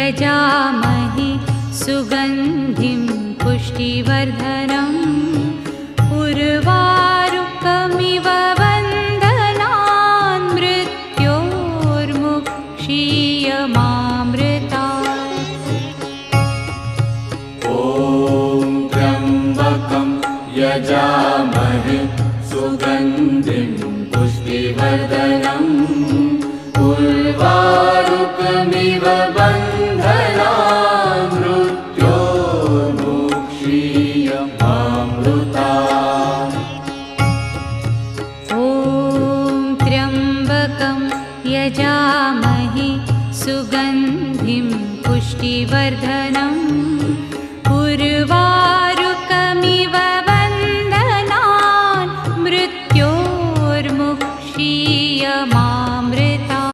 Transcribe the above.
यजामहे सुगन्धिं पुष्टिवर्धनम् उर्वारुकमिव बन्धनान् मृत्योर्मुक्षीयमामृतात्। ॐ त्र्यम्बकं यजामहे सुगन्धिं पुष्टिवर्धनम् उर्वारुकमिव बन्धनान् मृत्योर्मुक्षीयमामृतात्। ॐ त्र्यम्बकं यजामहे सुगन्धिं पुष्टिवर्धनम् उर्वारुकमिव